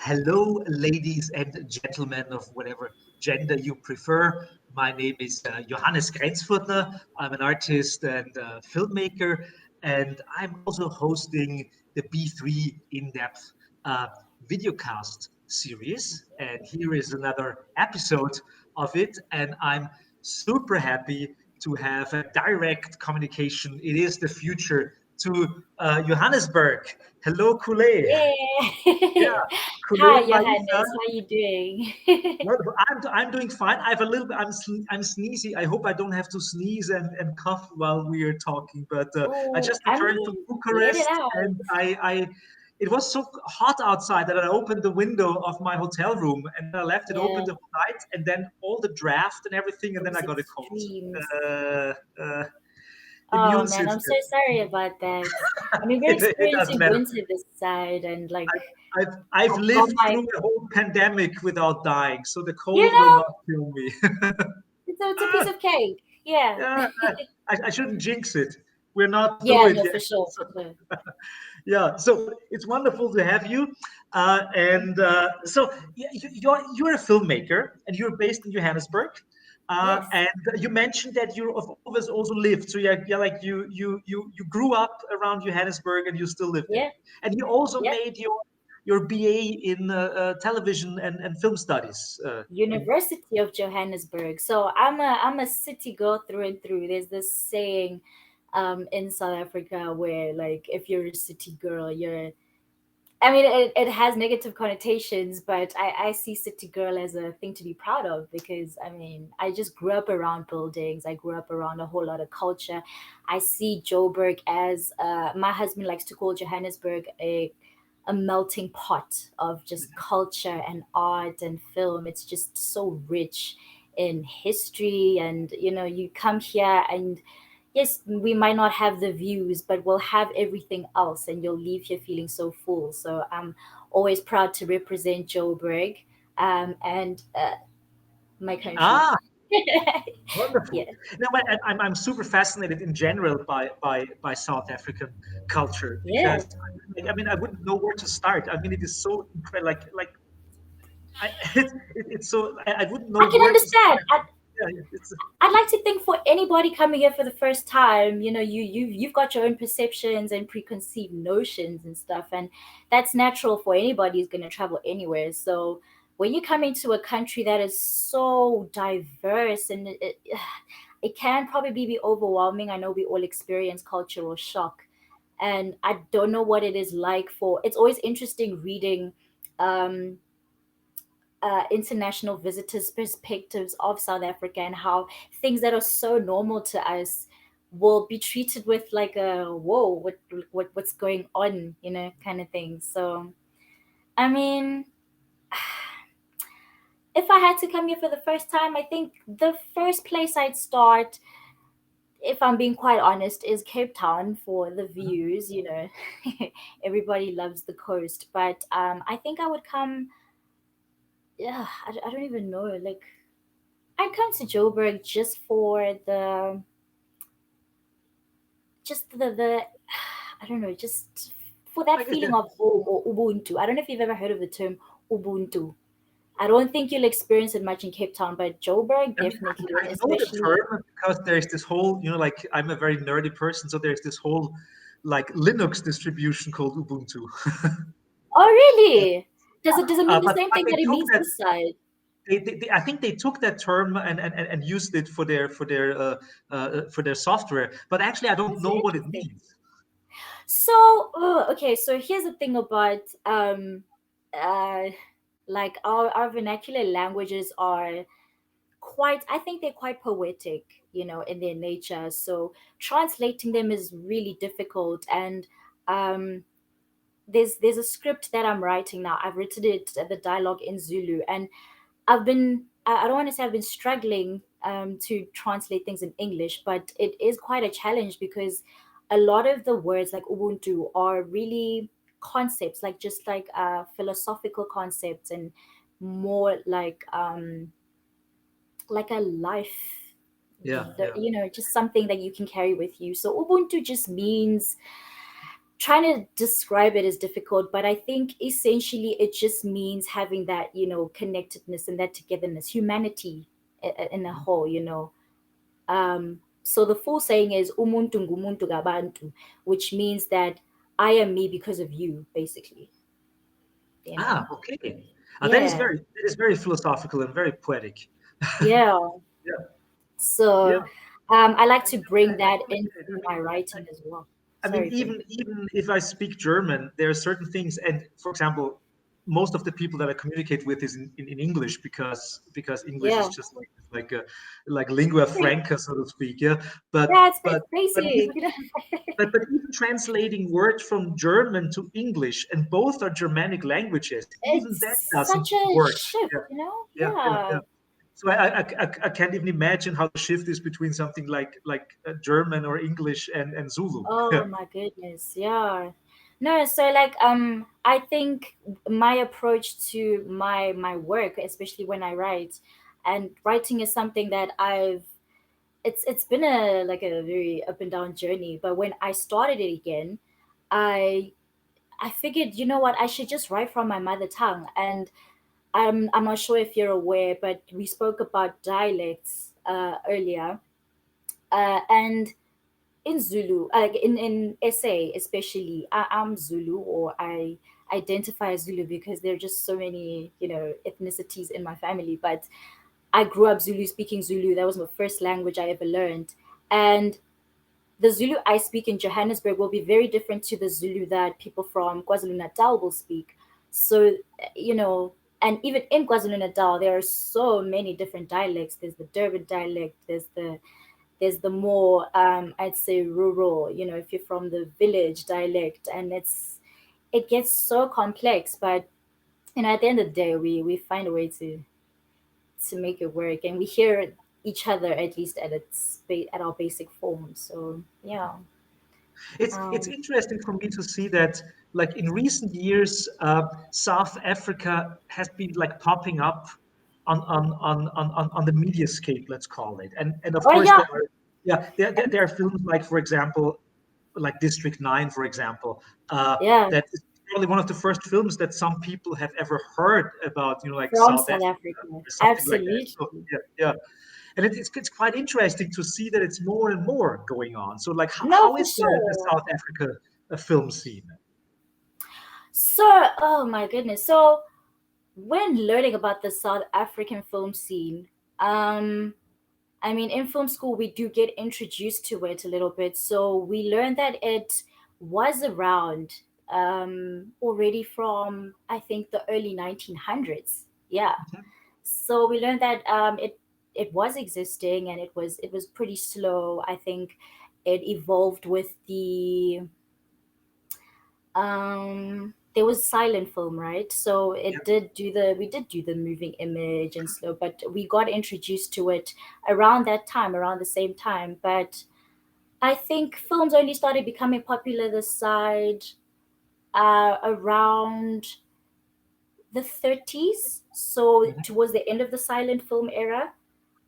Hello, ladies and gentlemen of whatever gender you prefer. My name is Johannes Grenzfurtner. I'm an artist and filmmaker, and I'm also hosting the B3 In-Depth uh, videocast series. And here is another episode of it, and I'm super happy to have a direct communication. It is the future to Johannesburg. Hello, Kule. Yeah, Yeah. Kule, Hi, Mayisa. Johannes. How you doing? Wonderful. I'm doing fine. I have a little bit. I'm sneezy. I hope I don't have to sneeze and cough while we are talking. But I Oh, just I returned to mean, let it Bucharest, out. and it was so hot outside that I opened the window of my hotel room, and then I left it open Yeah, the whole night, and then all the draft and everything, and then I those got a cold. extremes. Uh, uh, Oh Immune man, I'm system. so sorry about that. I mean, we're It doesn't experiencing matter. winter this side, and like I've I've got lived my, through a whole pandemic without dying, so the you cold will know, not kill me. it's a piece of cake. Yeah. Yeah, I shouldn't jinx it. We're not through Yeah, it no, yet. for sure, So, for sure. yeah, so it's wonderful to have you. You're a filmmaker and you're based in Johannesburg. Yes. And you mentioned that you of all of us also lived. So yeah, like you grew up around Johannesburg and you still live there. Yeah. And you also Yep. made your BA in television and film studies. In University of Johannesburg. So I'm a city girl through and through. There's this saying in South Africa where like if you're a city girl, you're I mean it has negative connotations, but I see city girl as a thing to be proud of because I mean I just grew up around buildings. I grew up around a whole lot of culture. I see Joburg as my husband likes to call Johannesburg a melting pot of just culture and art and film. It's just so rich in history, and you come here and yes, we might not have the views, but we'll have everything else, and you'll leave here feeling so full. So I'm always proud to represent Joburg and my country. ah, Wonderful. Yeah. Now, I'm super fascinated in general by South African culture Yeah. because I mean I wouldn't know where to start. I mean it is so incredible. Like it's so I wouldn't know I can where to understand. start. Yeah, it's I'd like to think for anybody coming here for the first time, you've got your own perceptions and preconceived notions and stuff, and that's natural for anybody who's going to travel anywhere. So when you come into a country that is so diverse, and it can probably be overwhelming. I know we all experience cultural shock, and I don't know what it is like for. It's always interesting reading. Um, International visitors' perspectives of South Africa and how things that are so normal to us will be treated with like a whoa, what's going on, kind of thing. So, I mean, if I had to come here for the first time, I think the first place I'd start, if I'm being quite honest, is Cape Town for the views. Everybody loves the coast, but I think I would come. Yeah, I don't even know. Like I come to Joburg just for the I don't know, just for that like feeling of home or Ubuntu. I don't know if you've ever heard of the term Ubuntu. I don't think you'll experience it much in Cape Town, but Joburg I mean definitely, I know the especially. term because there's this whole like I'm a very nerdy person, so there's this whole like Linux distribution called Ubuntu. Oh, really? Does it mean the same But thing they that it took means that this side? I think they took that term and used it for their software. But actually, I don't That's so know what it interesting. means. So, okay, so here's the thing about uh like our vernacular languages are quite, I think they're quite poetic, in their nature. So translating them is really difficult. And um there's a script that I'm writing now. I've written it, the dialogue in Zulu, and I don't want to say I've been struggling to translate things in English, but it is quite a challenge because a lot of the words like Ubuntu are really concepts, like just like philosophical concepts, and more like a life, Yeah, yeah. just something that you can carry with you. So Ubuntu just means trying to describe it is difficult, but I think essentially it just means having that, connectedness and that togetherness, humanity in a whole, so the full saying is umuntu ngumuntu gabantu, which means that I am me because of you, basically. You know. Okay. Yeah. That is very philosophical and very poetic. Yeah. Yeah, yeah. So I like I to mean, bring I that totally into get it. my writing as well. I mean, Sorry, bro. even if I speak German, there are certain things, and for example, most of the people that I communicate with is in English because English is Yeah. just like a like lingua franca, so to speak. Yeah, but Yeah, it's but but basic. even but even translating words from German to English, and both are Germanic languages, even that It's doesn't such a work. shift, Yeah, yeah, yeah, Yeah. yeah. So I can't even imagine how the shift is between something like German or English and Zulu. Oh my goodness, yeah. No, so like I think my approach to my work, especially when I write, and writing is something that it's been a like a very up and down journey, but when I started it again, I I figured, you know what, I should just write from my mother tongue. And I'm not sure if you're aware, but we spoke about dialects earlier. And in Zulu, like in SA especially, I'm Zulu, or I identify as Zulu because there are just so many, ethnicities in my family. But I grew up Zulu, speaking Zulu. That was my first language I ever learned. And the Zulu I speak in Johannesburg will be very different to the Zulu that people from KwaZulu Natal will speak. So, you know, and even in KwaZulu Natal, there are so many different dialects. There's the Durban dialect, there's the more I'd say rural, if you're from the village dialect, and it gets so complex. But at the end of the day, we find a way to make it work, and we hear each other at least at our basic form. So yeah. It's um interesting for me to see that, like in recent years, South Africa has been like popping up on the mediascape, let's call it, and of oh course yeah. there are films like, for example, like District 9, for example, Yeah, that is probably one of the first films that some people have ever heard about, like from South South Africa Africa, or something like that. absolutely. So yeah, and it's quite interesting to see that it's more and more going on. So like, No, how for is the sure. South Africa film scene? So, oh my goodness. So when learning about the South African film scene, um I mean, in film school, we do get introduced to it a little bit. So we learned that it was around already from, I think, the early 1900s. Yeah. Mhm. So we learned that it was existing, and it was pretty slow. I think it evolved with there was silent film, right? So Yeah. we did do the moving image and slow, but we got introduced to it around that time, around the same time. But I think films only started becoming popular this side around the 30s, so Mhm. towards the end of the silent film era.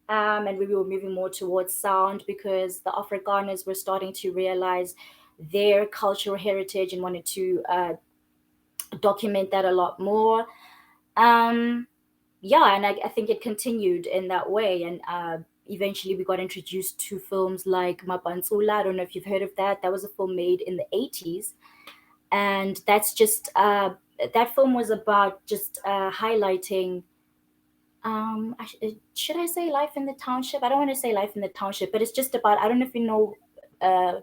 And we were moving more towards sound because the Afrikaners were starting to realize their cultural heritage and wanted to document that a lot more. Um, yeah, and I think it continued in that way. And eventually we got introduced to films like Mapantsula. I don't know if you've heard of that. That was a film made in the 80s. And that film was about just highlighting, should I say life in the township? I don't want to say life in the township, but it's just about, I don't know if you know, uh,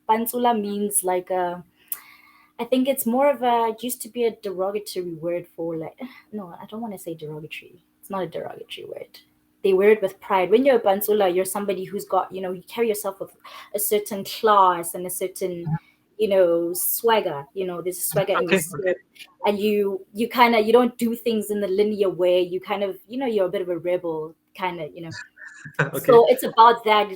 Pantsula means like I think it's more of a, it used to be a derogatory word for like, no, I don't want to say derogatory. It's not a derogatory word. They wear it with pride. When you're a Bansula, you're somebody who's got, you carry yourself with a certain class and a certain, swagger. There's swagger in your Okay, spirit. okay, And you kind of, you don't do things in the linear way. You kind of, you're a bit of a rebel, kind of. okay. So it's about that.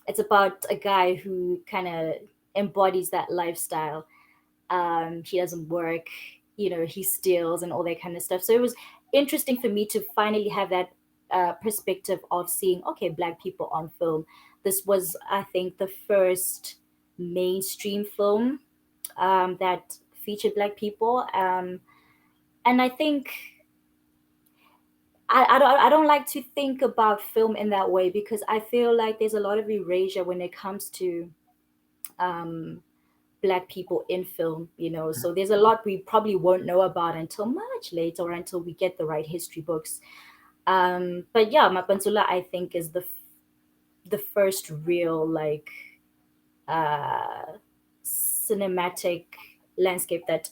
It's about a guy who kind of embodies that lifestyle. He doesn't work, he steals and all that kind of stuff. So it was interesting for me to finally have that perspective of seeing, okay, black people on film. This was, I think, the first mainstream film that featured black people. And I think I don't like to think about film in that way because I feel like there's a lot of erasure when it comes to um, black people in film, so there's a lot we probably won't know about until much later or until we get the right history books. But yeah, Mapantsula I think is the first real like uh, cinematic landscape that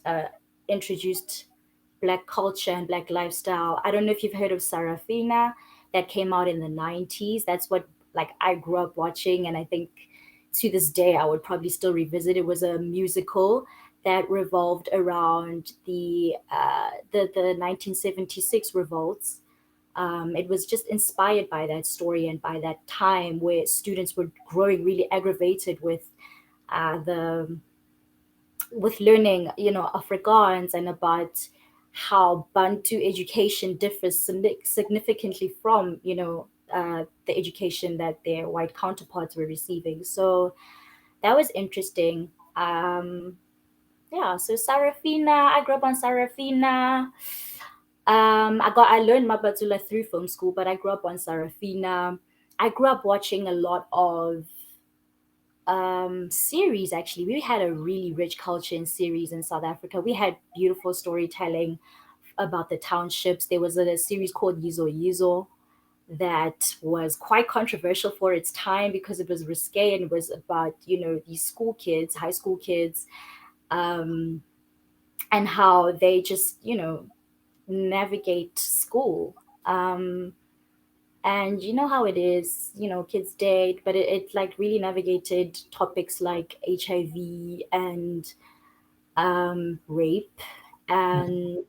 introduced black culture and black lifestyle. I don't know if you've heard of Sarafina, that came out in the 90s. That's what like I grew up watching, and I think to this day I would probably still revisit. It was a musical that revolved around the 1976 revolts. It was just inspired by that story and by that time where students were growing really aggravated the with learning, Afrikaans, and about how Bantu education differs significantly from, the education that their white counterparts were receiving. So that was interesting. Yeah, so Sarafina, I grew up on Sarafina. I learned Mabatula through film school, but I grew up on Sarafina. I grew up watching a lot of series. Actually, we had a really rich culture in series in South Africa. We had beautiful storytelling about the townships. There was a series called Yizo Yizo that was quite controversial for its time because it was risque and it was about these school kids, high school kids, um, and how they just navigate school. Um, and you know how it is, kids date, but it like really navigated topics like HIV and rape and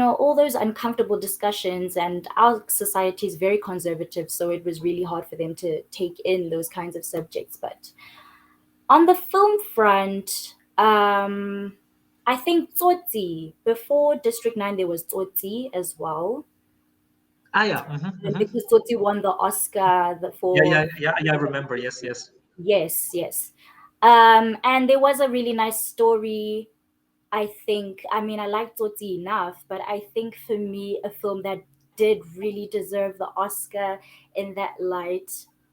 all those uncomfortable discussions. And our society is very conservative, so it was really hard for them to take in those kinds of subjects. But on the film front, I think Tsotsi, before District 9 there was Tsotsi as well, Ah, yeah. Hmm, hmm. because Tsotsi won the Oscar Yeah, for. yeah, yeah, yeah. I remember. Yes, yes. Yes, yes. And there was a really nice story. I think, I mean, I liked Toti enough, but I think for me, a film that did really deserve the Oscar in that light,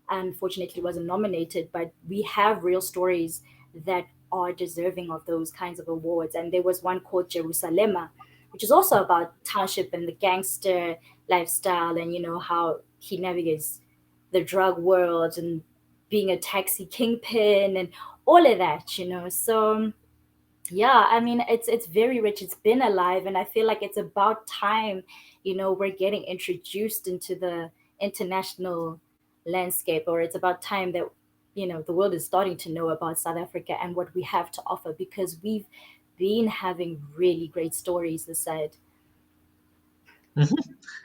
unfortunately wasn't nominated, but we have real stories that are deserving of those kinds of awards. And there was one called Jerusalema, which is also about township and the gangster lifestyle and, how he navigates the drug world and being a taxi kingpin and all of that, So yeah, I mean, it's very rich. It's been alive, and I feel like it's about time, we're getting introduced into the international landscape, or it's about time that the world is starting to know about South Africa and what we have to offer, because we've been having really great stories this side. Mhm.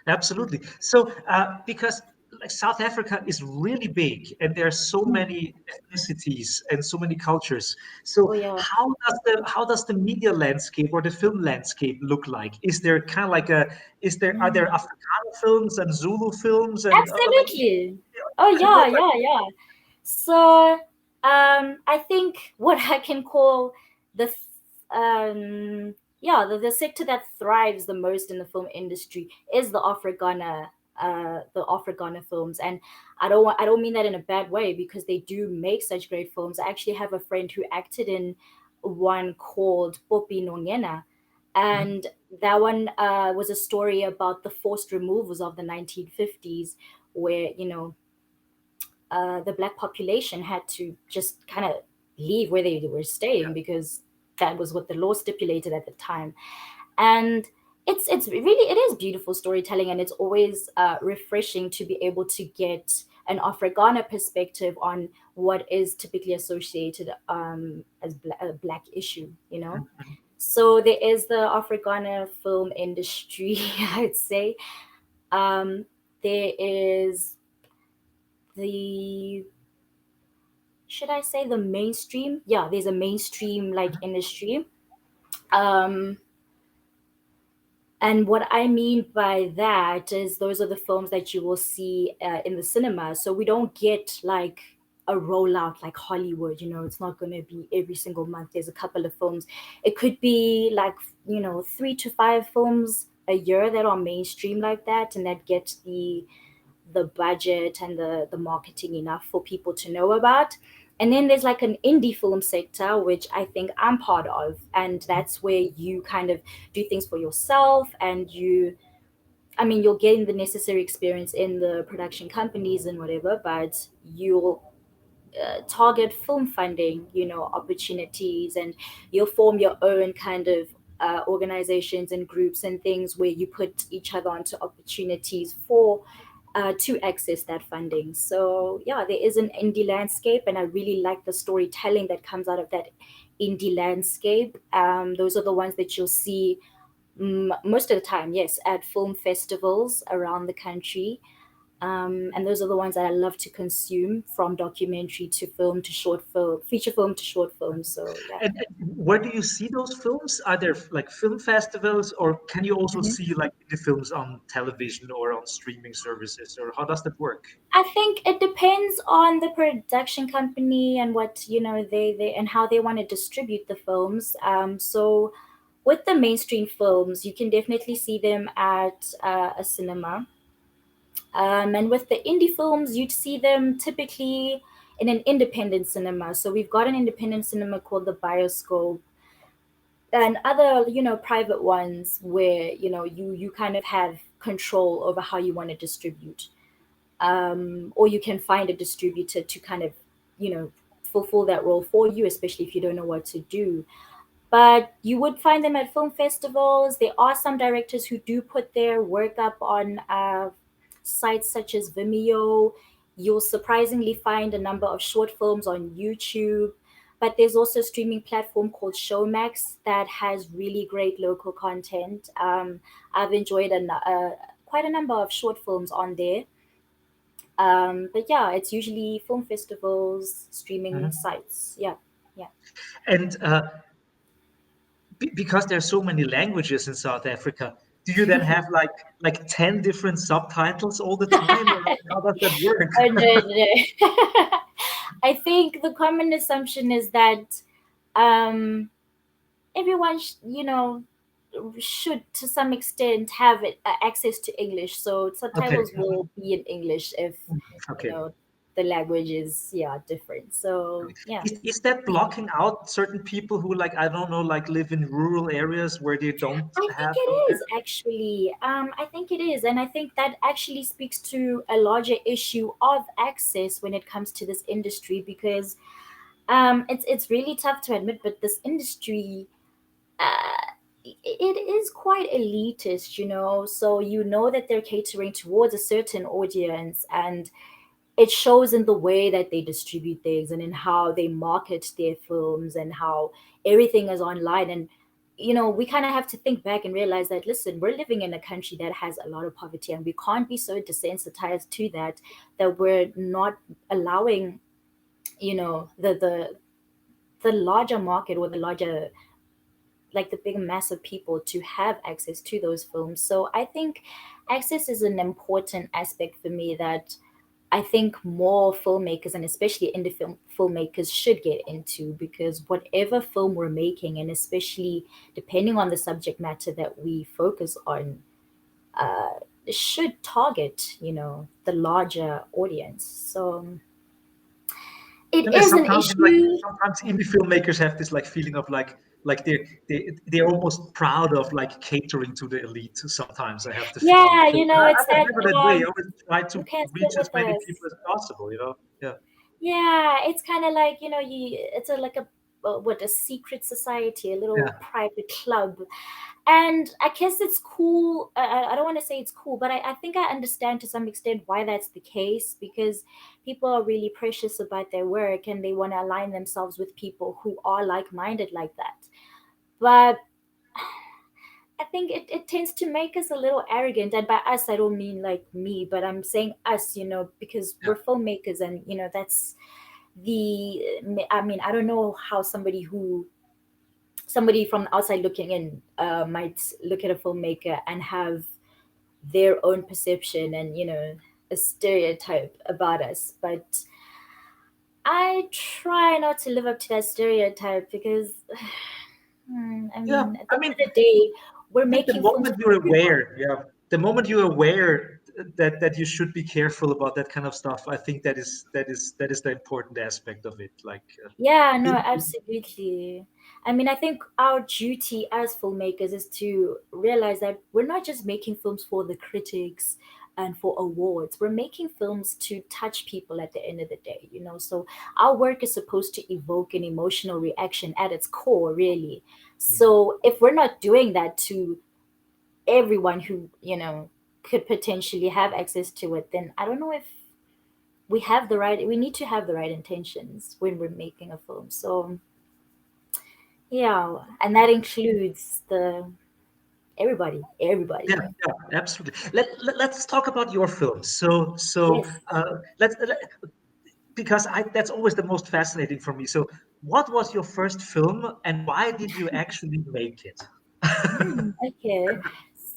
Absolutely. So, because like South Africa is really big and there are so Mm. many ethnicities and so many cultures. Oh So, yeah, how does the media landscape or the film landscape look like? Is there kind of like a is there are there mm. Afrikaner films and Zulu films and like Absolutely. Oh and yeah, what like yeah, yeah. So, I think what I can call the, yeah, the sector that thrives the most in the film industry is the Africana films. And I don't mean that in a bad way, because they do make such great films. I actually have a friend who acted in one called Popi Nongena, Mhm. and that one was a story about the forced removals of the 1950s, where the black population had to just kind of leave where they were staying because that was what the law stipulated at the time. And it's really, it is beautiful storytelling, and it's always refreshing to be able to get an Afrikaner perspective on what is typically associated as a black issue. Mhm. So there is the Afrikaner film industry, I'd say. Um, there is the, should I say, the mainstream? Yeah, there's a mainstream like industry. Um, and what I mean by that is those are the films that you will see in the cinema. So we don't get like a rollout like Hollywood. It's not going to be every single month there's a couple of films. It could be like, 3 to 5 films a year that are mainstream like that, and that get the budget and the marketing enough for people to know about. And then there's like an indie film sector, which I think I'm part of. And that's where you kind of do things for yourself, and you'll gain the necessary experience in the production companies and whatever, but you'll target film funding, opportunities, and you'll form your own kind of organizations and groups and things where you put each other onto opportunities for to access that funding. So yeah, there is an indie landscape, and I really like the storytelling that comes out of that indie landscape. Those are the ones that you'll see most of the time, yes, at film festivals around the country. And those are the ones that I love to consume, from documentary to film to short film, feature film to short film. So yeah. And where do you see those films? Are there like film festivals, or can you also Mhm. see like the films on television or on streaming services, or how does that work? I think it depends on the production company and what they and how they want to distribute the films. So with the mainstream films, you can definitely see them at a cinema. And with the indie films, you'd see them typically in an independent cinema. So we've got an independent cinema called the Bioscope, and other private ones where you kind of have control over how you want to distribute, or you can find a distributor to kind of you know fulfill that role for you, especially if you don't know what to do. But you would find them at film festivals. There are some directors who do put their work up on sites such as Vimeo. You'll surprisingly find a number of short films on YouTube. But there's also a streaming platform called Showmax that has really great local content. I've enjoyed quite a number of short films on there. But yeah, it's usually film festivals, streaming Mhm. sites. Yeah, yeah. And because there's so many languages in South Africa, do you then have like 10 different subtitles all the time, or how does that work? Oh, no, no. I think the common assumption is that um, everyone, should to some extent have access to English. So Okay. subtitles will be in English if you Okay. know the language is different. So yeah. Is that blocking out certain people who, like, I don't know, like live in rural areas where they don't I think have it those is actually. I think it is, and I think that actually speaks to a larger issue of access when it comes to this industry, because it's really tough to admit, but this industry, it is quite elitist, So that they're catering towards a certain audience, and it shows in the way that they distribute things and in how they market their films and how everything is online. And we kind of have to think back and realize that, listen, we're living in a country that has a lot of poverty, and we can't be so desensitized to that we're not allowing the larger market, or the larger, like the big mass of people, to have access to those films. So I think access is an important aspect for me that I think more filmmakers, and especially indie filmmakers, should get into, because whatever film we're making, and especially depending on the subject matter that we focus on, should target, the larger audience. So it And then is an sometimes, like, issue. sometimes indie filmmakers have this like feeling of like they're almost proud of like catering to the elite. Sometimes I have the feeling. Yeah, So it's I'm that never that way. I always try to you can't sit reach as with many us. people as possible. Yeah. Yeah, it's kind of like, it's like a what, a secret society, a little Yeah. private club. And I guess it's cool. I don't want to say it's cool, but I think I understand to some extent why that's the case, because people are really precious about their work, and they want to align themselves with people who are like-minded like that. But I think it tends to make us a little arrogant. And by us, I don't mean like me, but I'm saying us, because Yeah. we're filmmakers, and, that's the, I mean, I don't know how somebody from outside looking in might look at a filmmaker and have their own perception and, a stereotype about us. But I try not to live up to that stereotype because, I Yeah, mean, at the I end mean, of the day, we're I think the making films moment for you're everyone. aware, yeah, the moment you're aware that you should be careful about that kind of stuff, I think that is the important aspect of it. Like, Yeah, no, being, absolutely. I mean, I think our duty as filmmakers is to realize that we're not just making films for the critics and for awards. We're making films to touch people at the end of the day, you know. So our work is supposed to evoke an emotional reaction at its core, really. So if we're not doing that to everyone who, could potentially have access to it, then I don't know if we need to have the right intentions when we're making a film. So yeah, and that includes the yeah, everybody. yeah, absolutely. Let's talk about your films. So Yes. because that's always the most fascinating for me. So, what was your first film, and why did you actually make it? Okay.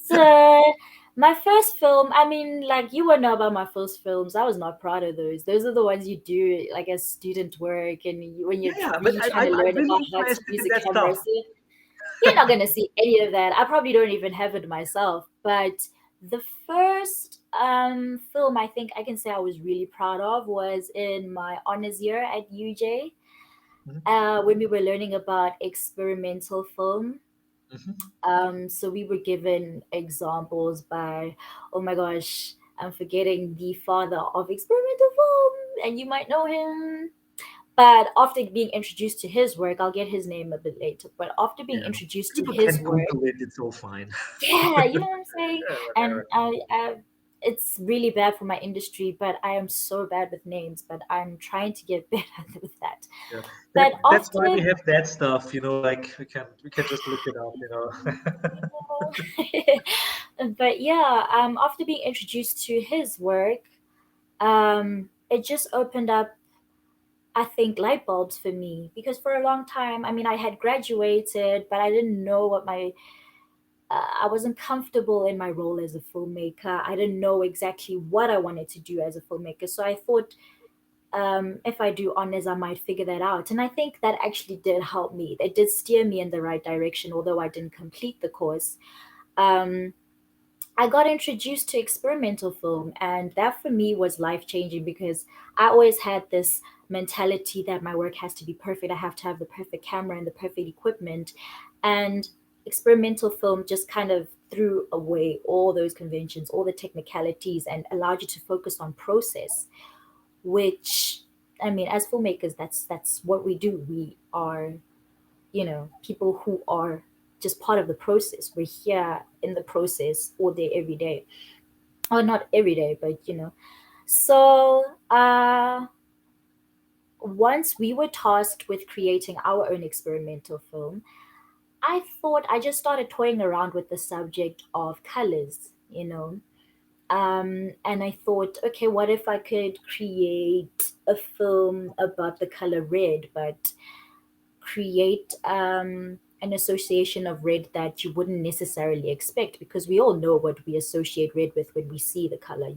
So my first film, I mean, like you would know about my first films. I was not proud of those. Those are the ones you do like as student work, and when Yeah, you're yeah, but really I, trying I'm to I'm learn really about how to interested use in a that camera. stuff. So you're not gonna see any of that. I probably don't even have it myself. But the first film I think I can say I was really proud of was in my honors year at UJ, Mhm, when we were learning about experimental film. mhm. So we were given examples by, oh my gosh, I'm forgetting the father of experimental film, and you might know him. But after being introduced to his work, I'll get his name a bit later. But after being Yeah, introduced to people his can work, Google it. It's all fine. yeah, you know what I'm saying? Yeah, And whatever. it's really bad for my industry, but I am so bad with names, but I'm trying to get better with that. Yeah, But that's after, why we have that stuff. Like we can just look it up. but yeah, after being introduced to his work, it just opened up, I think, light bulbs for me because for a long time, I mean, I had graduated, but I didn't know what I wasn't comfortable in my role as a filmmaker. I didn't know exactly what I wanted to do as a filmmaker. So I thought, if I do honors, I might figure that out. And I think that actually did help me. It did steer me in the right direction, although I didn't complete the course. Um, I got introduced to experimental film, and that for me was life changing because I always had this mentality that my work has to be perfect. I have to have the perfect camera and the perfect equipment. And experimental film just kind of threw away all those conventions, all the technicalities, and allowed you to focus on process, which, I mean, as filmmakers, that's what we do. We are, people who are just part of the process. We're here in the process all day, every day, or not every day, but So once we were tasked with creating our own experimental film, I just started toying around with the subject of colors, and I thought, okay, what if I could create a film about the color red, but create an association of red that you wouldn't necessarily expect, because we all know what we associate red with when we see the color,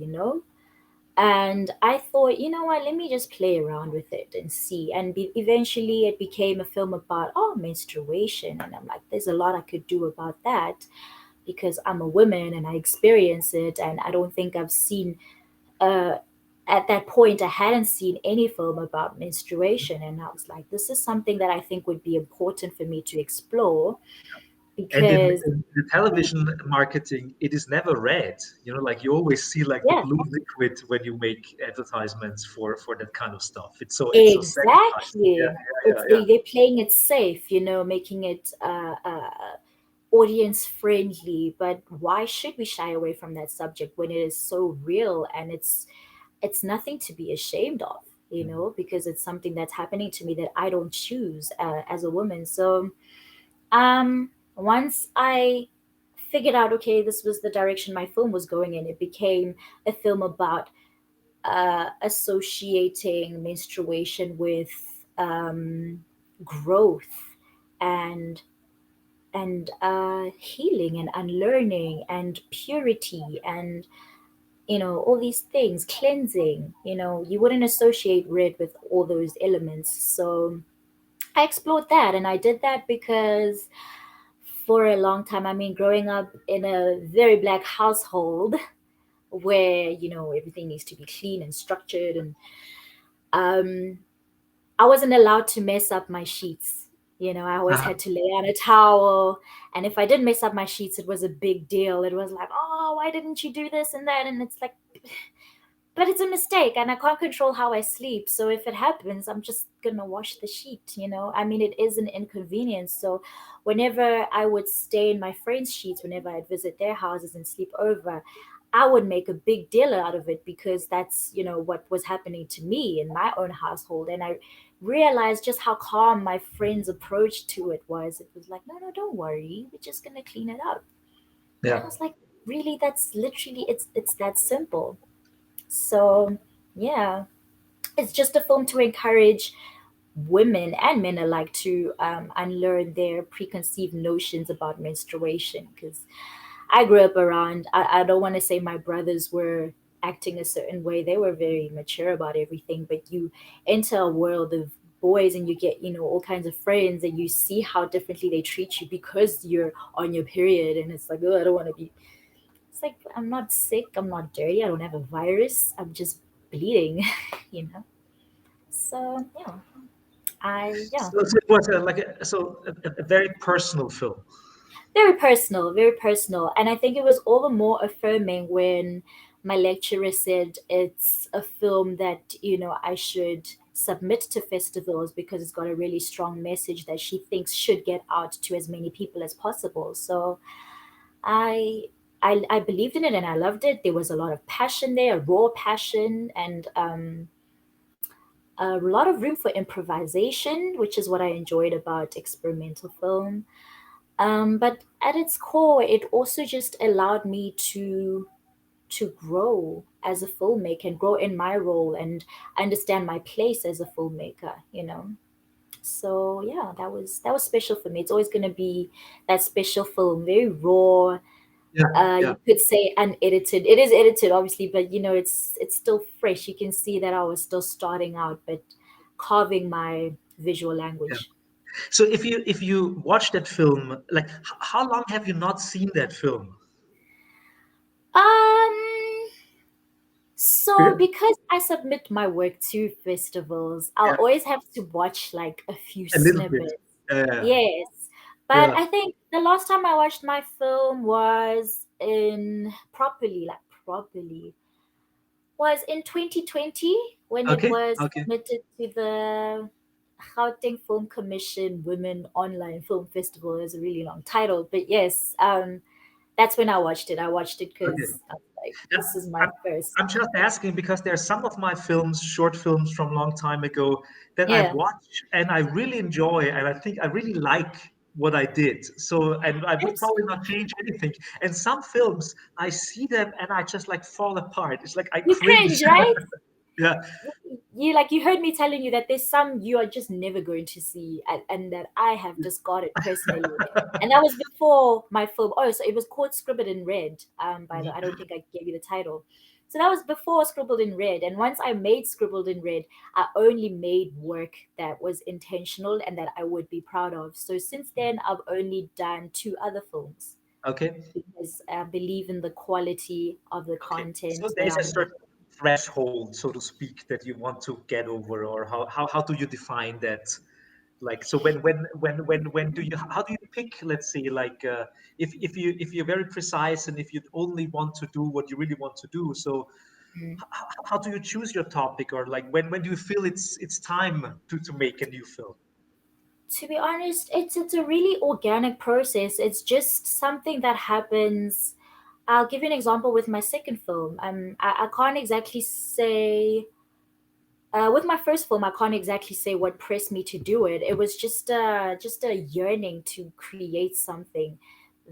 And I thought, you know what, let me just play around with it and see. And eventually it became a film about, oh, menstruation. And I'm like, there's a lot I could do about that because I'm a woman and I experience it. And I don't think I've seen, uh, at that point, I hadn't seen any film about menstruation. And I was like, this is something that I think would be important for me to explore And because, in the television marketing, it is never red. Like you always see like the yeah, blue liquid when you make advertisements for that kind of stuff. It's so sanitized. Yeah, exactly. yeah, yeah, yeah. They're playing it safe, making it audience friendly. But why should we shy away from that subject when it is so real and it's nothing to be ashamed of, Mhm. because it's something that's happening to me that I don't choose as a woman. So once I figured out, okay, this was the direction my film was going in, it became a film about associating menstruation with growth and healing and unlearning and purity, and all these things, cleansing. You wouldn't associate red with all those elements. So I explored that, and I did that because for a long time, I mean, growing up in a very black household where everything needs to be clean and structured, and um I wasn't allowed to mess up my sheets. I always Uh-huh. had to lay on a towel. And if I did mess up my sheets, it was a big deal. It was like, oh, why didn't you do this and that? And it's like, but it's a mistake and I can't control how I sleep. So if it happens, I'm just gonna wash the sheet. I mean, it is an inconvenience. So whenever I would stay in my friends' sheets, whenever I'd visit their houses and sleep over, I would make a big deal out of it because that's what was happening to me in my own household. And I realized just how calm my friend's approach to it was. It was like, no, no, don't worry. We're just gonna clean it up. And Yeah. I was like, really, that's literally it's that simple. So, yeah, it's just a film to encourage women and men alike to unlearn their preconceived notions about menstruation. Because I grew up around, I don't want to say my brothers were acting a certain way, they were very mature about everything, but you enter a world of boys and you get all kinds of friends and you see how differently they treat you because you're on your period, and it's like, oh, I don't want to be. It's like, I'm not sick, I'm not dirty, I don't have a virus, I'm just bleeding, you know? So, yeah, yeah. So it was a very personal film. Very personal, very personal. And I think it was all the more affirming when my lecturer said it's a film that I should submit to festivals because it's got a really strong message that she thinks should get out to as many people as possible. So I I believed in it and I loved it. There was a lot of passion there, raw passion, and a lot of room for improvisation, which is what I enjoyed about experimental film. But at its core, it also just allowed me to grow as a filmmaker and grow in my role and understand my place as a filmmaker. So yeah, that was special for me. It's always gonna be that special film, very raw. Yeah, You yeah, could say unedited. It is edited, obviously, but it's still fresh. You can see that I was still starting out, but carving my visual yeah. language. So if you watch that film, like how long have you not seen that film? Um, Yeah, So because I submit my work to festivals, I'll yeah, always have to watch like a few a little bit. snippets. Yeah, Yes. But yeah. I think the last time I watched my film was in properly was in 2020 when it Okay, was okay, submitted to the Gauteng Film Commission Women Online Film Festival. It's a really long title, but yes, that's when I watched it. I watched it because okay. I was like, Yeah, this is my I'm, first. I'm just asking because there are some of my films, short films from a long time ago, that I Yeah. watch and I really enjoy, and I think I really like what I did. So, and I would That's probably not change anything. And some films, I see them and I just like fall apart. It's like I You cringe. cringe, right? Yeah, You heard me telling you that there's some you are just never going to see, and that I have discarded personally. And that was before my film. Oh, so it was called Scribbled in Red. By the I don't think I gave you the title. So that was before Scribbled in Red. And once I made Scribbled in Red, I only made work that was intentional and that I would be proud of. So since then, I've only done two other films okay, because I believe in the quality of the okay. content So that there's a I'm certain making. threshold, so to speak, that you want to get over, or how do you define that? Like, so when do you, how do you pick, let's say, like, if you're very precise and if you only want to do what you really want to do, so how do you choose your topic, or like when do you feel it's time to make a new film? To be honest, it's a really organic process. It's just something that happens. I'll give you an example with my second film. I can't exactly say. With my first film, I can't exactly say what pressed me to do it. It was just a yearning to create something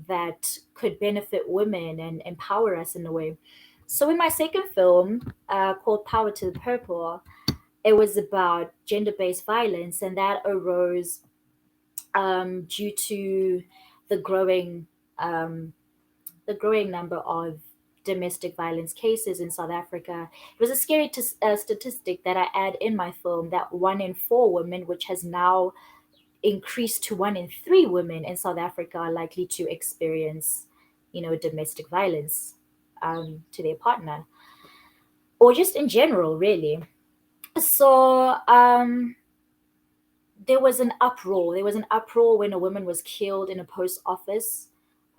that could benefit women and empower us in a way. So in my second film, called Power to the Purple, it was about gender-based violence, and that arose due to the growing um, the growing number of domestic violence cases in South Africa. It was a scary statistic that I add in my film, that 1 in 4 women, which has now increased to 1 in 3 women in South Africa, are likely to experience, domestic violence to their partner, or just in general, really. So there was an uproar. There was an uproar when a woman was killed in a post office.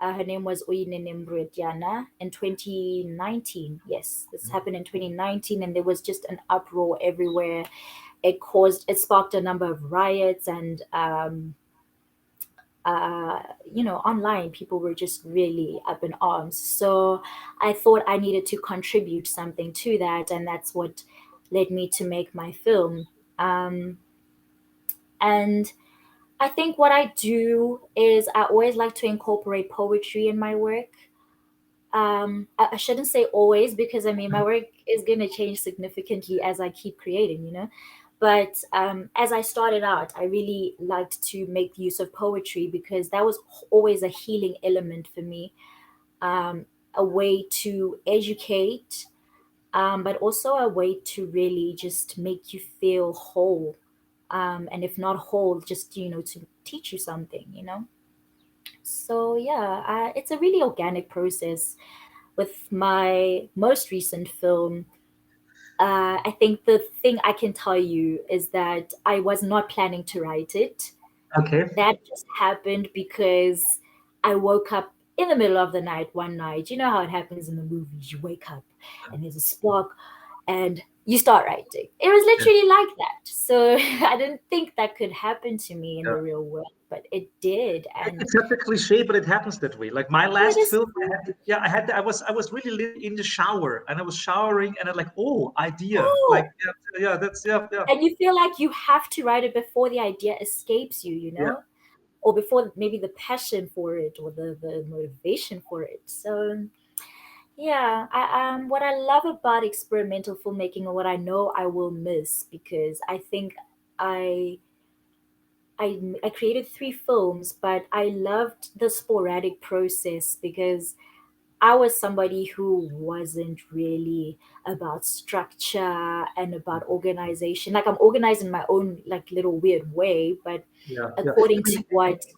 Her name was Uyinene Mrwetyana in 2019. Yes, this happened in 2019, and there was just an uproar everywhere. It sparked a number of riots, and online people were just really up in arms. So I thought I needed to contribute something to that, and that's what led me to make my film. And I think what I do is I always like to incorporate poetry in my work. I shouldn't say always, because I mean my work is going to change significantly as I keep creating, But as I started out, I really liked to make use of poetry because that was always a healing element for me, a way to educate, but also a way to really just make you feel whole. And if not whole, just, to teach you something. So yeah, it's a really organic process. With my most recent film, I think the thing I can tell you is that I was not planning to write it. Okay. That just happened because I woke up in the middle of the night one night. You know how it happens in the movies. You wake up and there's a spark and you start writing. It was Yeah. literally like that. So I didn't think that could happen to me in Yeah. the real world, but it did. And It's such a cliche, but it happens that way. Like my it last is film, I so, had, yeah, I was really literally in the shower, and I was showering, and I like, oh, idea, like, oh, yeah, that's, yeah, yeah, and you feel like you have to write it before the idea escapes you, yeah. or before maybe the passion for it or the motivation for it. So yeah, what I love about experimental filmmaking, and what I know I will miss, because I think I I created 3 films, but I loved the sporadic process because I was somebody who wasn't really about structure and about organization. Like, I'm organized in my own like little weird way, but Yeah, yeah. I according mean, to what, yeah,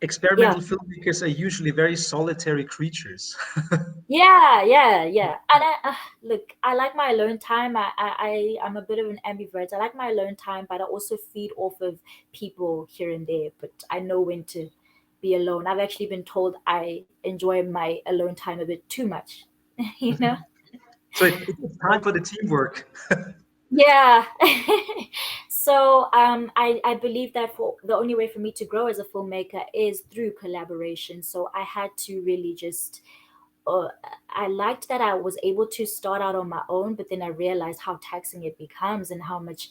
experimental filmmakers are usually very solitary creatures. yeah. And look, I like my alone time. I'm a bit of an ambivert. I like my alone time, but I also feed off of people here and there. But I know when to be alone. I've actually been told I enjoy my alone time a bit too much. you know. So it's time for the teamwork. Yeah. So I believe that for the only way for me to grow as a filmmaker is through collaboration. So I had to really just uh, I liked that I was able to start out on my own, but then I realized how taxing it becomes, and how much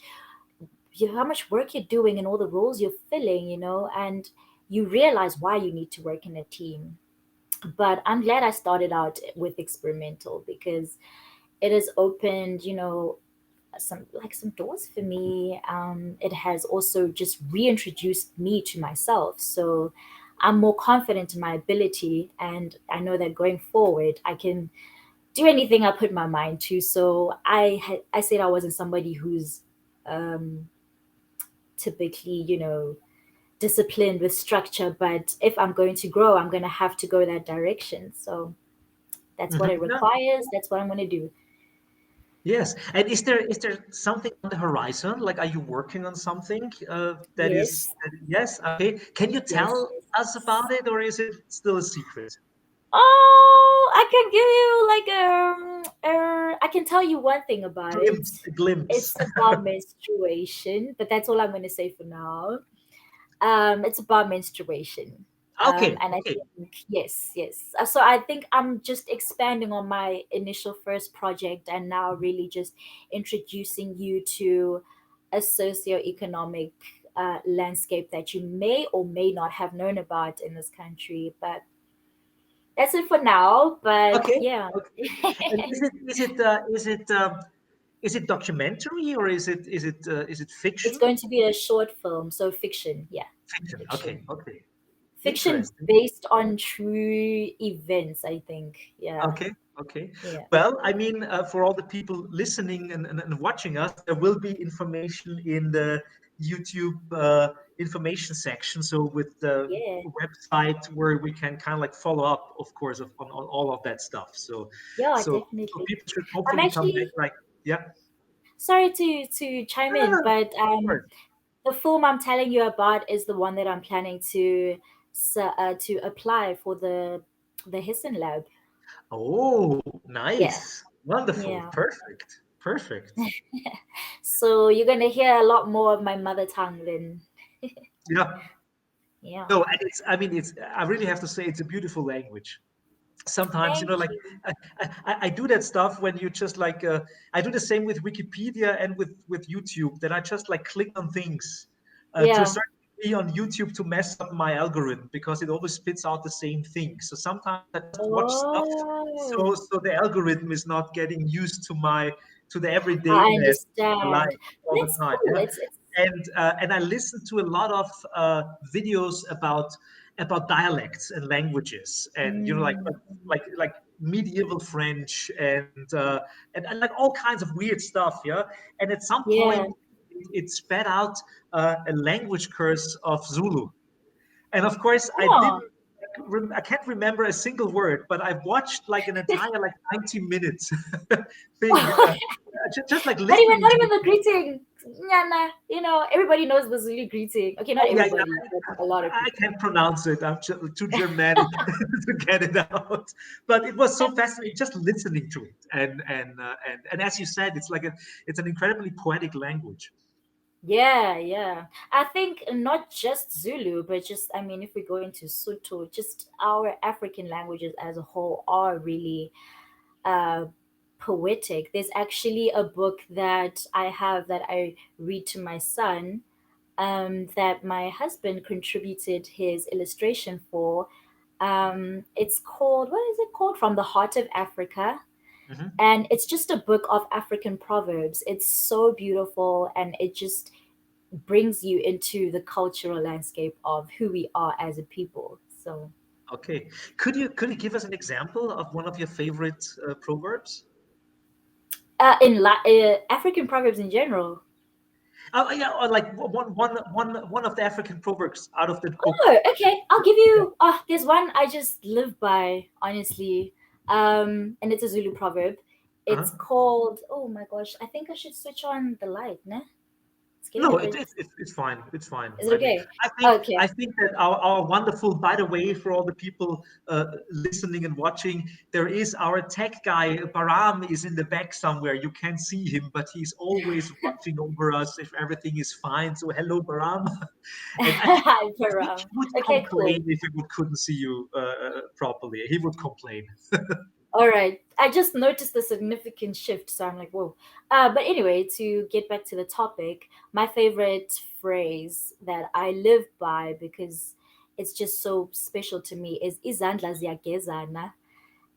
work you're doing and all the roles you're filling, and you realize why you need to work in a team. But I'm glad I started out with experimental because it has opened, some doors for me. It has also just reintroduced me to myself. So I'm more confident in my ability, and I know that going forward, I can do anything I put my mind to. So I said I wasn't somebody who's um, typically, disciplined with structure, but if I'm going to grow, I'm going to have to go that direction. So that's what it Yeah. requires. That's what I'm going to do. Yes. And is there something on the horizon? Like, are you working on something Yes, yes? Okay. Can you yes, tell us yes. about it, or is it still a secret? Oh, I can give you like I can tell you one thing about it. A glimpse. It's about menstruation, but that's all I'm going to say for now. It's about menstruation. Okay. And I Okay. think yes, yes. So I think I'm just expanding on my initial first project, and now really just introducing you to a socioeconomic landscape that you may or may not have known about in this country. But that's it for now. But Okay. yeah, Okay. And is it documentary, or is it it's fiction? going to be a short film, so fiction. Yeah, Fiction. Okay. fiction. Okay. Fiction Interesting. based on true events, I think. Yeah. Okay, okay. Yeah. Well, I mean, for all the people listening and watching us, there will be information in the YouTube information section. So with the Yeah. website where we can kind of like follow up, of course, on all of that stuff. So, Yeah, so definitely. people should I'm hopefully come back. actually Like, yeah, sorry to chime no, no, in, no, but of course. the film I'm telling you about is the one that I'm planning to apply for the Hessen lab. Oh, Yeah. nice, wonderful, Yeah. perfect, perfect. So you're gonna hear a lot more of my mother tongue then. Yeah. Yeah. No, and it's, I mean, it's, I really have to say, it's a beautiful language. Sometimes, Thank like you. I do that stuff when you just like I do the same with Wikipedia and with YouTube. That I just like click on things to a Yeah. certain degree on YouTube to mess up my algorithm because it always spits out the same thing. So sometimes I just watch stuff Oh, so the algorithm is not getting used to my to the I everydayness of my understand. life all the That's time. cool. Yeah, It's and I listen to a lot of videos about dialects and languages, and mm, like medieval French and like all kinds of weird stuff. Yeah, and at some yeah. point it spat out a language curse of Zulu, and of course Oh, I can't remember a single word, but I've watched like an entire like 90 minutes thing, just like not listening to even it. the greeting. Nyana. Everybody knows the Zulu greeting. Okay, not Oh yeah, everybody, but a lot of I people. can't pronounce it. I'm too Germanic to get it out. But it was so fascinating just listening to it, and as you said, it's an incredibly poetic language. Yeah, yeah. I think not just Zulu, but just, I mean, if we go into Sotho, just our African languages as a whole are really uh, poetic. There's actually a book that I have that I read to my son, that my husband contributed his illustration for. It's called, what is it called? From the Heart of Africa. Mhm. And it's just a book of African proverbs. It's so beautiful and it just brings you into the cultural landscape of who we are as a people. So, Okay, could you give us an example of one of your favorite proverbs? African proverbs in general. Yeah, or like one of the African proverbs out of the book. Oh, okay. I'll give Yeah. you. Oh, there's one I just live by, honestly. And it's a Zulu proverb. It's Uh-huh. called. Oh my gosh! I think I should switch on the light. Nah, it's getting a No, bit. it's fine. It's fine. Is it I mean, okay? I Okay. think that our wonderful. By the way, for all the people listening and watching, there is our tech guy Baram is in the back somewhere. You can't see him, but he's always watching over us if everything is fine. So hello, Baram. And I think he Param. would Okay, complain cool. if he couldn't see you properly. He would complain. All right. I just noticed the significant shift, so I'm like, whoa. But anyway, to get back to the topic, my favorite phrase that I live by because it's just so special to me is izandla ziyagezana.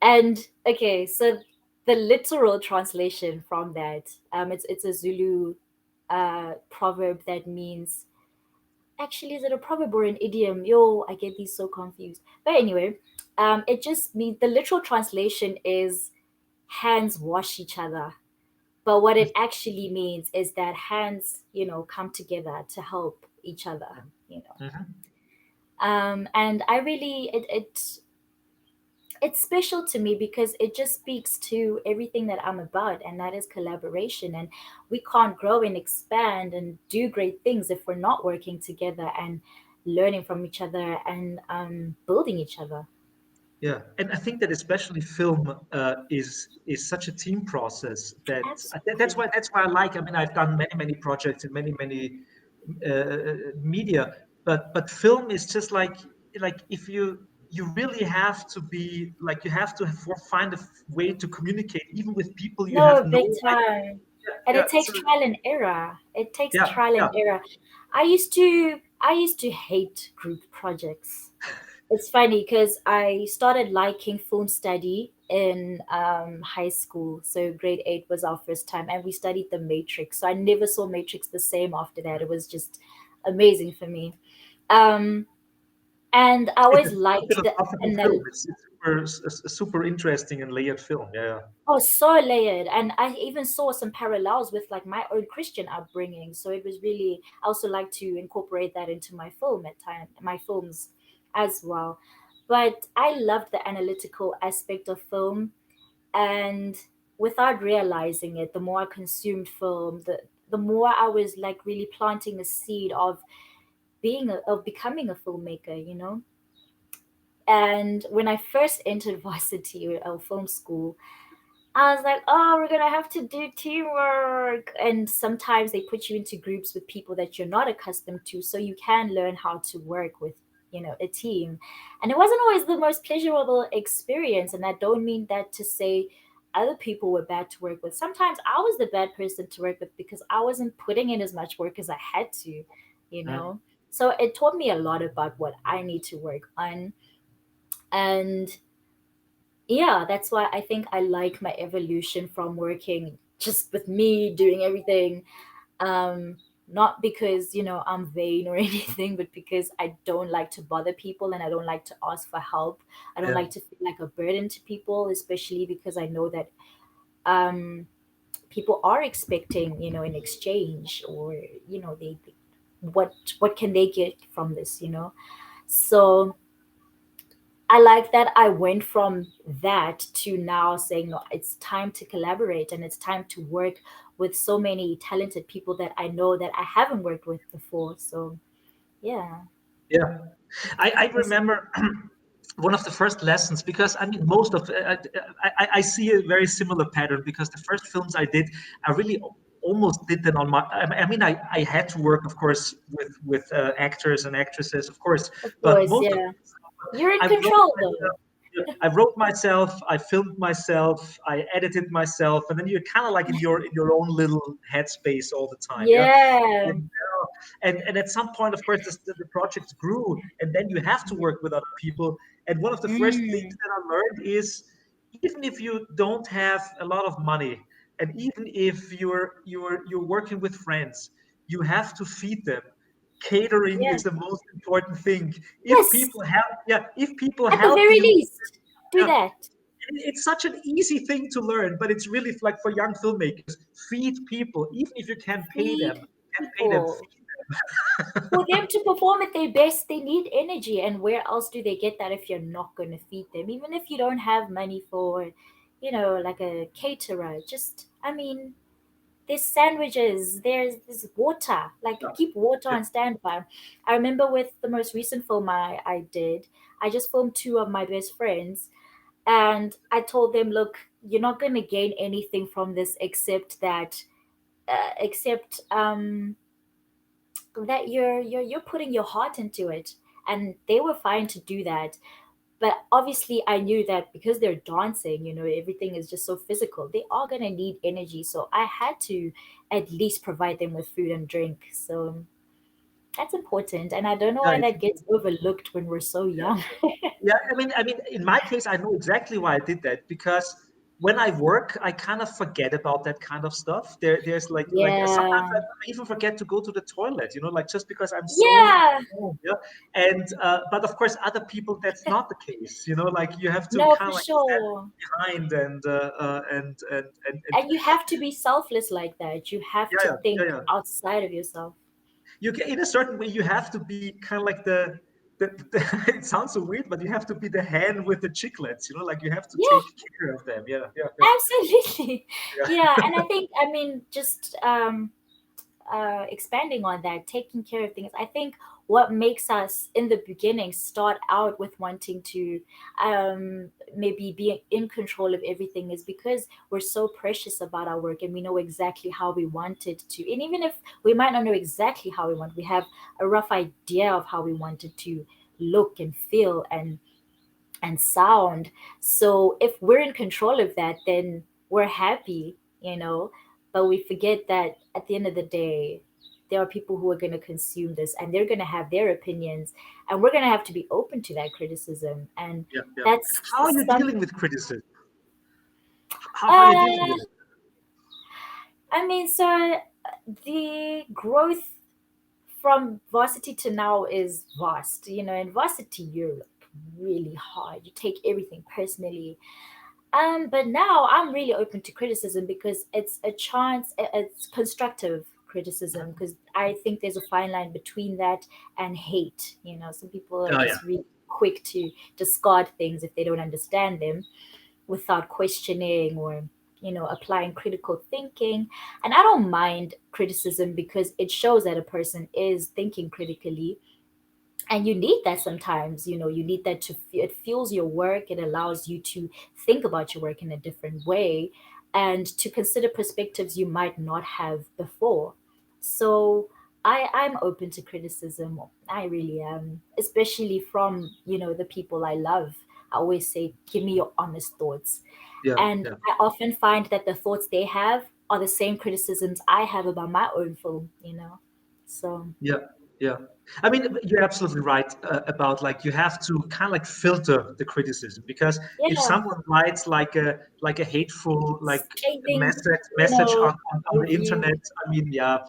And okay, so the literal translation from that, it's a Zulu proverb that means, actually, is it a proverb or an idiom? Yo, I get these so confused. But anyway, it just means the literal translation is hands wash each other. But what it actually means is that hands, come together to help each other, you know. Mhm. And I really, it's special to me because it just speaks to everything that I'm about, and that is collaboration. And we can't grow and expand and do great things if we're not working together and learning from each other and building each other. Yeah, and I think that especially film is such a team process that Absolutely. that's why I like. I mean, I've done many projects in many media, but film is just like if you really have to be like you have to find a way to communicate even with people you have No, no big idea. time. And Yeah, it takes so trial and error. It takes yeah, trial and yeah. error. I used to hate group projects. It's funny because I started liking film study in high school. So grade 8 was our first time, and we studied the Matrix. So I never saw Matrix the same after that. It was just amazing for me. Um, And I It's always a liked the philosophical film. It's super super interesting and layered film. Yeah, oh, so layered. And I even saw some parallels with like my own Christian upbringing. So it was really, I also like to incorporate that into my film at time, my films as well. But I loved the analytical aspect of film, and without realizing it, the more I consumed film, the more I was like really planting a seed of of becoming a filmmaker, you know? And when I first entered varsity or film school, I was like, oh, we're gonna have to do teamwork. And sometimes they put you into groups with people that you're not accustomed to, so you can learn how to work with, a team. And it wasn't always the most pleasurable experience. And I don't mean that to say other people were bad to work with. Sometimes I was the bad person to work with because I wasn't putting in as much work as I had to, you yeah. know. So it taught me a lot about what I need to work on. And yeah, that's why I think I like my evolution from working just with me doing everything. um Not because I'm vain or anything, but because I don't like to bother people and I don't like to ask for help. I don't Yeah. like to feel like a burden to people, especially because I know that um people are expecting, in exchange, or what can they get from this, so I like that I went from that to now saying, no, it's time to collaborate and it's time to work with so many talented people that I know that I haven't worked with before. So, yeah. Yeah. I That's remember one of the first lessons, because I mean most of I see a very similar pattern, because the first films I did, I really almost did them on my. I mean, I had to work, of course, with actors and actresses, of course, of but course, most of yeah. You're in I wrote control though. myself. Yeah, I wrote myself. I filmed myself. I edited myself, and then you're kind of like in your own little headspace all the time. Yeah, Yeah. and at some point, of course, the project grew, and then you have to work with other people. And one of the first things Mm. that I learned is, even if you don't have a lot of money, and even if you're working with friends, you have to feed them. Catering Yeah. is the most important thing. If Yes. people help, yeah, if people At the help very you, least, do yeah, that. it's such an easy thing to learn, but it's really like for young filmmakers, feed people, even if you Feed can pay them, people. For them to perform at their best, they need energy. And where else do they get that if you're not going to feed them? Even if you don't have money for, like a caterer, just, I mean, there's sandwiches, there's water. Like, yeah, keep water yeah, on standby. I remember with the most recent film I did, I just filmed two of my best friends. And I told them, look, you're not going to gain anything from this except that, except, that you're putting your heart into it. And they were fine to do that, but obviously I knew that because they're dancing, everything is just so physical, they are going to need energy, so I had to at least provide them with food and drink. So that's important, and I don't know yeah, why it's that gets overlooked when we're so yeah. young. Yeah, I mean, in my case, I know exactly why I did that, because when I work, I kind of forget about that kind of stuff. There's like sometimes Yeah. I even forget to go to the toilet, like just because I'm so Yeah. home, yeah. And but of course, other people, that's not the case. Like you have to No, kind for of like stand sure. behind and And you have to be selfless like that. You have yeah, to yeah, yeah, think yeah. outside of yourself. You can, in a certain way, you have to be kind of like the it sounds so weird, but you have to be the hen with the chiclets, like you have to Yeah. take care of them. Yeah, yeah, Absolutely. yeah, Yeah, and I think, I mean, just expanding on that, taking care of things. I think what makes us in the beginning start out with wanting to maybe be in control of everything is because we're so precious about our work and we know exactly how we want it to. And even if we might not know exactly how we want, we have a rough idea of how we want it to look and feel and sound. So if we're in control of that, then we're happy, But we forget that at the end of the day, there are people who are going to consume this and they're going to have their opinions, and we're going to have to be open to that criticism. And yeah, yeah. that's How are you some. dealing with criticism? How are you dealing with Uh, it? I mean, so the growth from varsity to now is vast. You know, in varsity you're like really hard. You take everything personally. But now I'm really open to criticism because it's a chance. It's constructive criticism because I think there's a fine line between that and hate. You know, some people are Oh yeah, just really quick to discard things if they don't understand them without questioning or applying critical thinking. And I don't mind criticism because it shows that a person is thinking critically, and you need that sometimes. You need that it fuels your work. It allows you to think about your work in a different way and to consider perspectives you might not have before. So I'm open to criticism. I really am, especially from the people I love. I always say, give me your honest thoughts. yeah, And yeah. I often find that the thoughts they have are the same criticisms I have about my own film. So Yeah, yeah. I mean, you're absolutely right about like you have to kind of like filter the criticism because if yeah, someone writes like a hateful like scathing, message on the review. internet, I mean, yeah,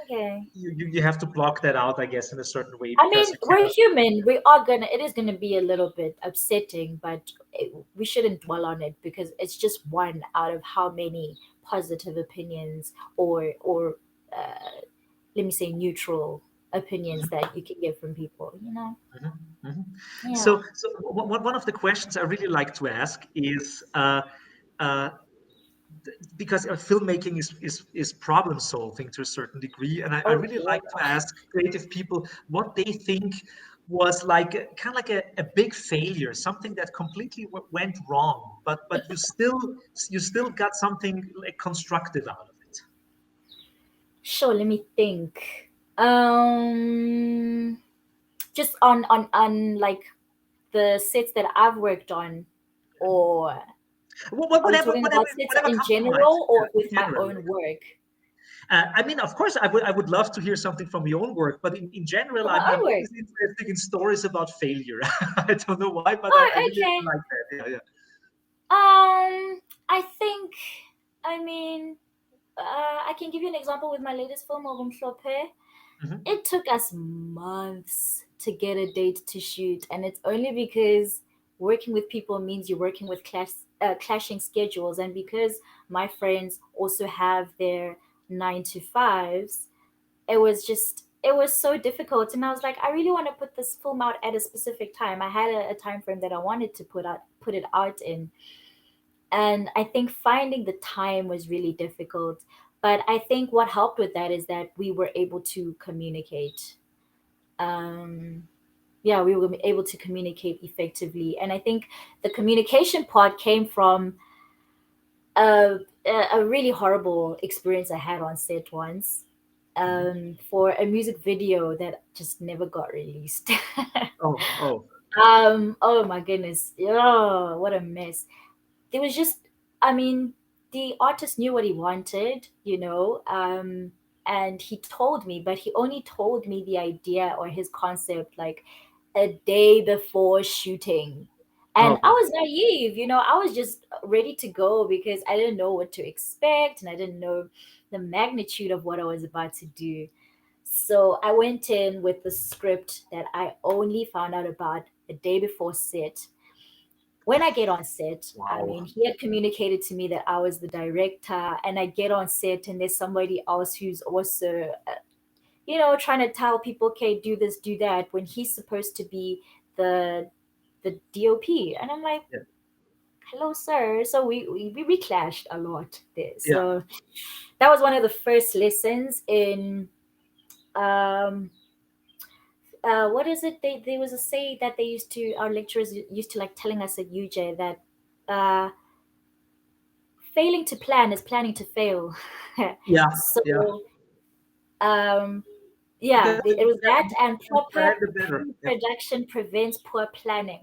Okay. you have to block that out, I guess, in a certain way I because mean, you we're cannot. human. It is gonna be a little bit upsetting, but we shouldn't dwell on it because it's just one out of how many positive opinions or let me say neutral opinions Mhm, that you can get from people. mhm, mhm. Yeah. So one of the questions I really like to ask is uh, because filmmaking is problem solving to a certain degree, and I Oh really yeah. like to ask creative people what they think was like kind of like a big failure, something that completely went wrong, but you still got something like constructive out of it. Sure. Let me think. Um, just on like the sets that I've worked on, or are we Whatever, talking whatever, about sets whatever in comes to mind. general or Yeah, with in my general. own work? I mean, of course, I would love to hear something from your own work, but in general, With my I'm own work. always interested in stories about failure. I don't know why, but I Oh, really okay. like that. Yeah, yeah. I think, I mean, I can give you an example with my latest film, Mhlophe. Mhm. It took us months to get a date to shoot, and it's only because working with people means you're working with clashing schedules, and because my friends also have their 9 to 5s, it was so difficult. And I was like, I really want to put this film out at a specific time. I had a time frame that I wanted to put it out in, and I think finding the time was really difficult. But I think what helped with that is that we were able to communicate. um yeah, we were able to communicate effectively, and I think the communication part came from a a really horrible experience I had on set once, Mhm. for a music video that just never got released. Oh, oh, Oh my goodness, yeah, what a mess. There was just, I mean, the artist knew what he wanted, and he told me, but he only told me the idea or his concept like a day before shooting. And oh, I oh. was naive, I was just ready to go because I didn't know what to expect and I didn't know the magnitude of what I was about to do. So I went in with the script that I only found out about a day before set. When I get on set, I Wow. mean, he had communicated to me that I was the director, and I get on set, and there's somebody else who's also, trying to tell people, okay, do this, do that, when he's supposed to be the DOP. And I'm like, Yeah, hello, sir. So we clashed a lot there. yeah, So that was one of the first lessons in, um, what is it? There was a say that they used to, our lecturers used to like telling us at UJ that. Failing to plan is planning to fail. yeah, yeah. So, um, yeah, Because it was that, the and more proper planned, the better. Yeah. pre-production prevents poor planning.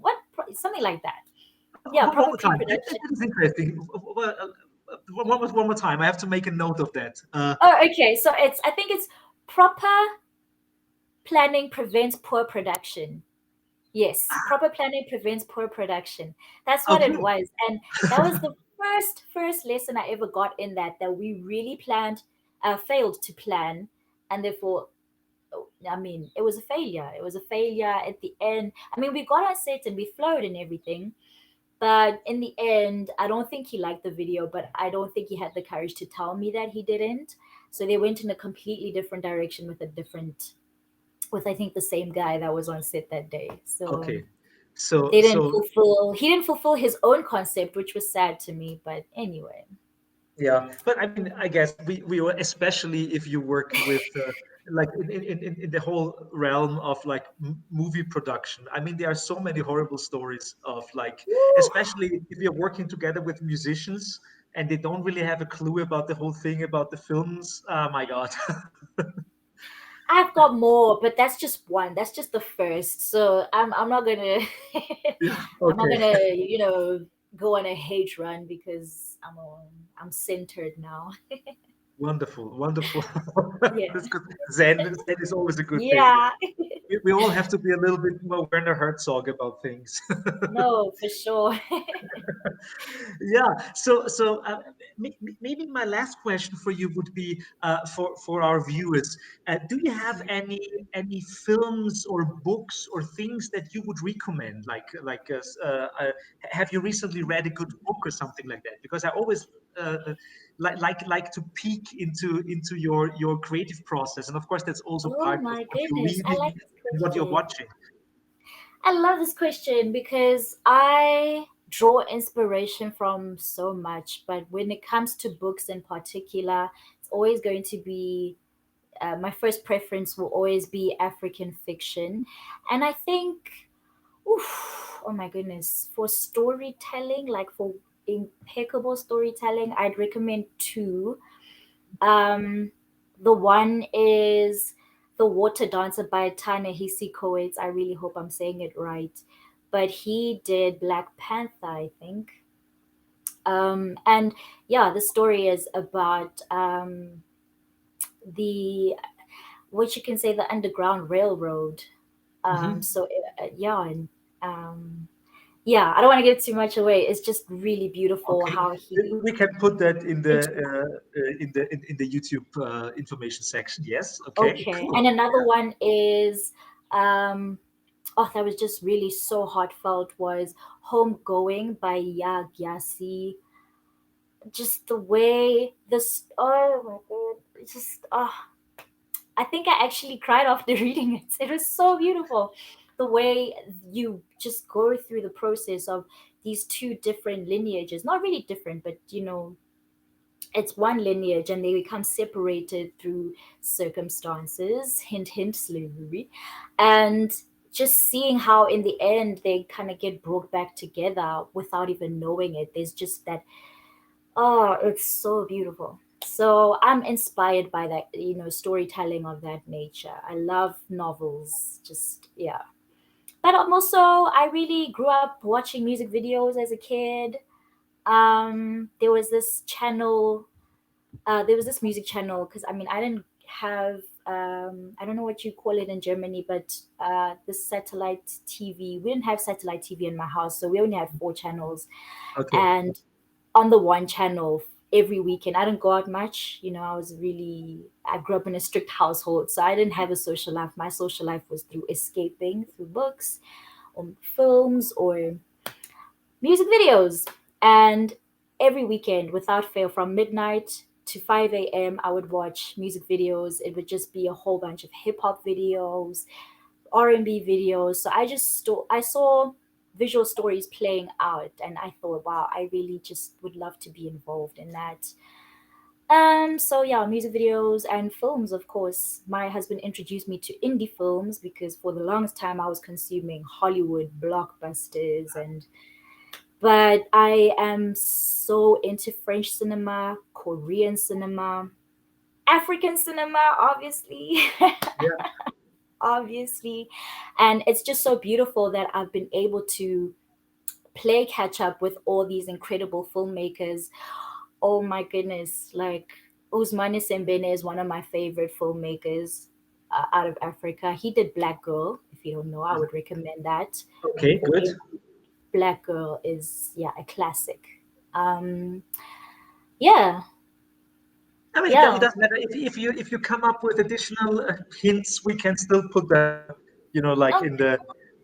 Something like that. Yeah, One proper more time. pre-production. That is interesting. One more time. I have to make a note of that. Oh, okay. So I think it's proper planning prevents poor production. Yes, proper planning prevents poor production. That's what it Okay. was, and that was the first lesson I ever got in that we really failed to plan, and therefore I mean, it was a failure. It was a failure at the end. I mean, we got on set and we flowed and everything, but in the end, I don't think he liked the video, but I don't think he had the courage to tell me that he didn't. So they went in a completely different direction with a different, with I think the same guy that was on set that day. So Okay. So they didn't so fulfill, he didn't fulfill his own concept, which was sad to me. But anyway. yeah, but I mean, I guess we were, especially if you work with like in the whole realm of like movie production. I mean, there are so many horrible stories of like, Woo! especially if you're working together with musicians and they don't really have a clue about the whole thing about the films. Oh my God. I've got more, but that's just one. That's just the first. So I'm not gonna Yeah. I'm not Okay. gonna go on a hate run because I'm centered now. Wonderful. Wonderful. Yeah. That's good. Zen is always a good thing. Yeah. We all have to be a little bit more Werner Herzog about things. No, for sure. Yeah. So maybe my last question for you would be for our viewers. Do you have any films or books or things that you would recommend? Have you recently read a good book or something like that? Because I always like to peek into your creative process, and of course that's also Oh part of my what you're goodness. I reading like this and what you're question. watching. I love this question because I draw inspiration from so much, but when it comes to books in particular, it's always going to be my first preference will always be African fiction. And I think, oh my goodness, for storytelling, like for impeccable storytelling, I'd recommend two. Um, the one is The Water Dancer by Ta-Nehisi Coates. I really hope I'm saying it right. But he did Black Panther, I think. And yeah, the story is about the, what you can say, the Underground Railroad. Mhm. Yeah, and um, yeah, I don't want to give too much away. It's just really beautiful Okay, how he we can put that in the introduced. in the YouTube information section. Yes. Okay. Okay, Cool. and another one is um, oh, that was just really so heartfelt, was Homegoing by Ya Gyasi. Just the way this, oh my god, it's just, I think I actually cried after reading it. It was so beautiful. The way you just go through the process of these two different lineages, not really different, but it's one lineage and they become separated through circumstances, hint, hint, slavery. And just seeing how in the end they kind of get brought back together without even knowing it. There's just that, oh, it's so beautiful. So I'm inspired by that, storytelling of that nature. I love novels, just, yeah. But I'm also, I really grew up watching music videos as a kid. There was this channel, there was this music channel, because I mean, I didn't have, I don't know what you call it in Germany, but this satellite TV, we didn't have satellite TV in my house, so we only had four channels. Okay. And on the one channel every weekend, I didn't go out much. I grew up in a strict household, so I didn't have a social life. My social life was through escaping, through books or films or music videos. And every weekend, without fail, from midnight to 5 a.m., I would watch music videos. It would just be a whole bunch of hip hop videos, R&B videos. So I saw visual stories playing out, and I thought, wow, I really just would love to be involved in that. So yeah, music videos and films, of course. My husband introduced me to indie films because for the longest time I was consuming Hollywood blockbusters, and but I am so into French cinema, Korean cinema, African cinema, obviously. Yeah. Obviously. And it's just so beautiful that I've been able to play catch up with all these incredible filmmakers. Oh my goodness. Like Ousmane Sembene is one of my favorite filmmakers out of Africa. He did Black Girl. If you don't know, I would recommend that. Okay. For Good. Black Girl is, yeah, a classic. Um, yeah. I mean, it Yeah. doesn't matter if you come up with additional hints, we can still put them, like Oh, in the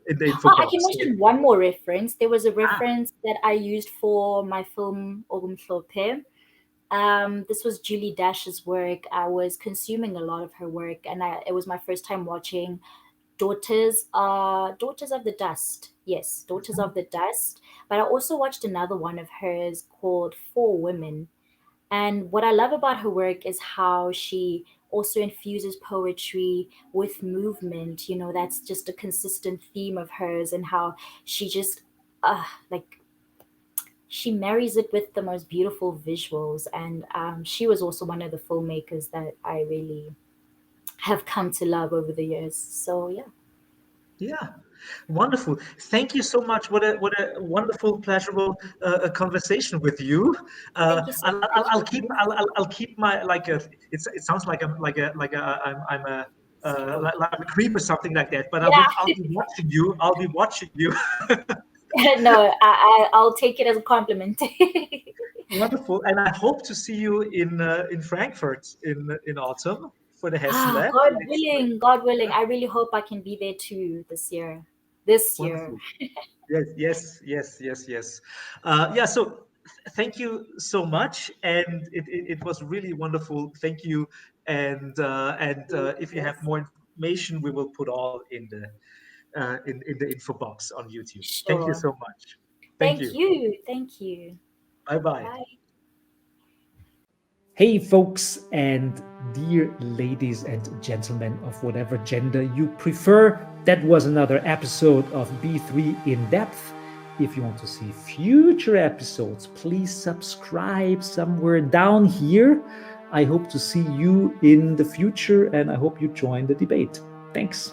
info oh, I can box. So, mention one more reference. There was a ah, reference that I used for my film Ogumhlope. This was Julie Dash's work. I was consuming a lot of her work, and it was my first time watching Daughters of the Dust. Yes, Daughters of the Dust. But I also watched another one of hers called Four Women. And what I love about her work is how she also infuses poetry with movement. That's just a consistent theme of hers, and how she just, like, she marries it with the most beautiful visuals. And she was also one of the filmmakers that I really have come to love over the years. So, yeah. yeah, wonderful. Thank you so much. What a wonderful, pleasurable conversation with you. Thank you so much, James. I'll keep my like a. It sounds like I'm a. Like I'm a creep or something like that, but I'll Yeah. be watching you. I'll be watching you. No, I'll take it as a compliment. Wonderful, and I hope to see you in Frankfurt in autumn for the Hessen Ah, Lab. God It's willing, God willing. I really hope I can be there too this year. This year. wonderful. Yes, yes, yes, yes, yes. Yeah, so thank you so much, and it was really wonderful. Thank you, and if you have Yes. more information, we will put all in the info box on YouTube. Thank you Sure. so much. Thank Thank you. you. Thank you. Bye bye. Bye. Hey, folks, and dear ladies and gentlemen of whatever gender you prefer, that was another episode of B3 In Depth. If you want to see future episodes, please subscribe somewhere down here. I hope to see you in the future and I hope you join the debate. Thanks.